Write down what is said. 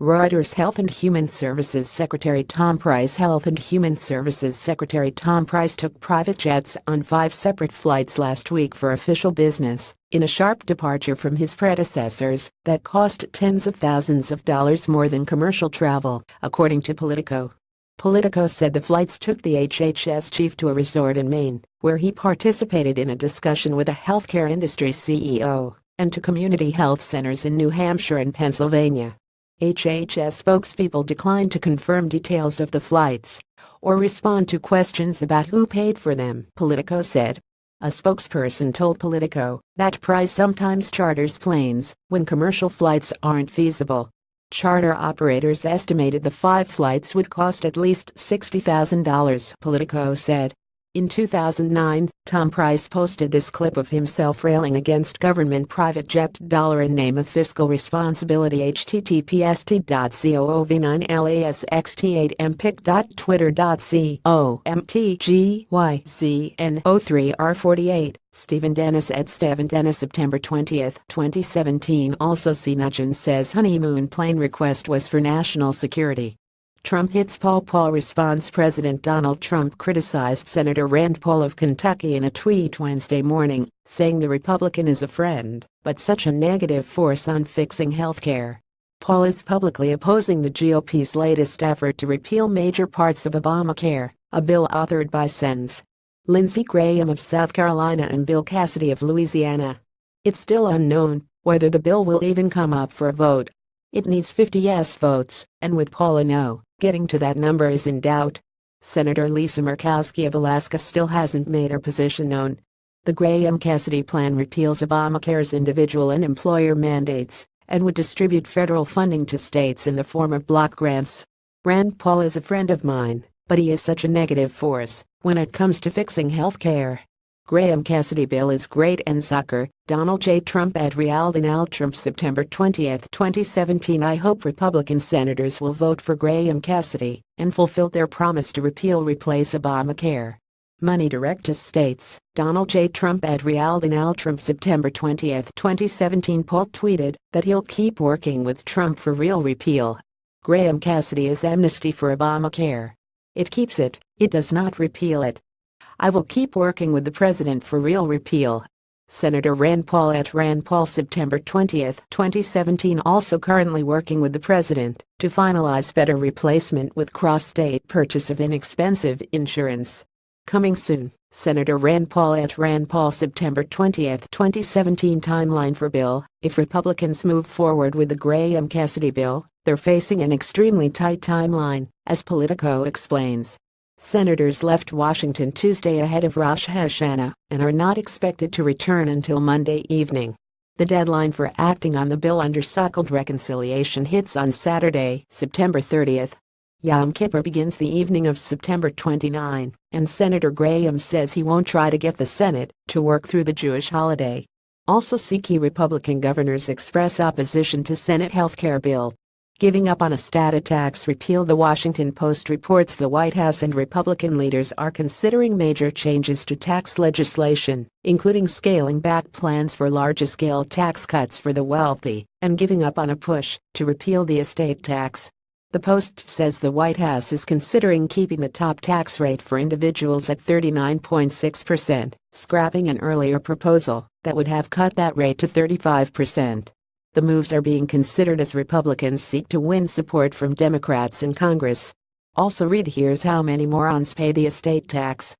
Reuters. Health and Human Services Secretary Tom Price Health and Human Services Secretary Tom Price took private jets on 5 separate flights last week for official business, in a sharp departure from his predecessors that cost tens of thousands of dollars more than commercial travel, according to Politico. Politico said the flights took the HHS chief to a resort in Maine, where he participated in a discussion with a healthcare industry CEO, and to community health centers in New Hampshire and Pennsylvania. HHS spokespeople declined to confirm details of the flights or respond to questions about who paid for them, Politico said. A spokesperson told Politico that Price sometimes charters planes when commercial flights aren't feasible. Charter operators estimated the 5 flights would cost at least $60,000, Politico said. In 2009, Tom Price posted this clip of himself railing against government private jet in name of fiscal responsibility. https://cov9lasxt8mpic.twitter.co/mtgyzn03r48. Stephen Dennis at Stephen Dennis September 20, 2017. Also C. Nugent says honeymoon plane request was for national security. Trump hits Paul response. President Donald Trump criticized Senator Rand Paul of Kentucky in a tweet Wednesday morning, saying the Republican is a friend, but such a negative force on fixing health care. Paul is publicly opposing the GOP's latest effort to repeal major parts of Obamacare, a bill authored by Sens. Lindsey Graham of South Carolina and Bill Cassidy of Louisiana. It's still unknown whether the bill will even come up for a vote. It needs 50 yes votes, and with Paul a no, getting to that number is in doubt. Senator Lisa Murkowski of Alaska still hasn't made her position known. The Graham-Cassidy plan repeals Obamacare's individual and employer mandates and would distribute federal funding to states in the form of block grants. Rand Paul is a friend of mine, but he is such a negative force when it comes to fixing health care. Graham-Cassidy bill is great and sucker. Donald J. Trump at Donald Trump September 20, 2017. I hope Republican senators will vote for Graham-Cassidy and fulfill their promise to replace Obamacare. Money direct to states. Donald J. Trump at Donald Trump September 20, 2017. Paul tweeted that he'll keep working with Trump for real repeal. Graham-Cassidy is amnesty for Obamacare. It keeps it does not repeal it. I will keep working with the president for real repeal. Senator Rand Paul at Rand Paul September 20, 2017. Also currently working with the president to finalize better replacement with cross-state purchase of inexpensive insurance. Coming soon. Senator Rand Paul at Rand Paul September 20, 2017. Timeline for bill. If Republicans move forward with the Graham-Cassidy bill, they're facing an extremely tight timeline, as Politico explains. Senators left Washington Tuesday ahead of Rosh Hashanah and are not expected to return until Monday evening. The deadline for acting on the bill under so-called reconciliation hits on Saturday, September 30. Yom Kippur begins the evening of September 29, and Senator Graham says he won't try to get the Senate to work through the Jewish holiday. Also see key Republican governors express opposition to Senate health care bill. Giving up on a stat tax repeal. The Washington Post reports the White House and Republican leaders are considering major changes to tax legislation, including scaling back plans for larger-scale tax cuts for the wealthy and giving up on a push to repeal the estate tax. The Post says the White House is considering keeping the top tax rate for individuals at 39.6%, scrapping an earlier proposal that would have cut that rate to 35%. The moves are being considered as Republicans seek to win support from Democrats in Congress. Also read: here's how many morons pay the estate tax.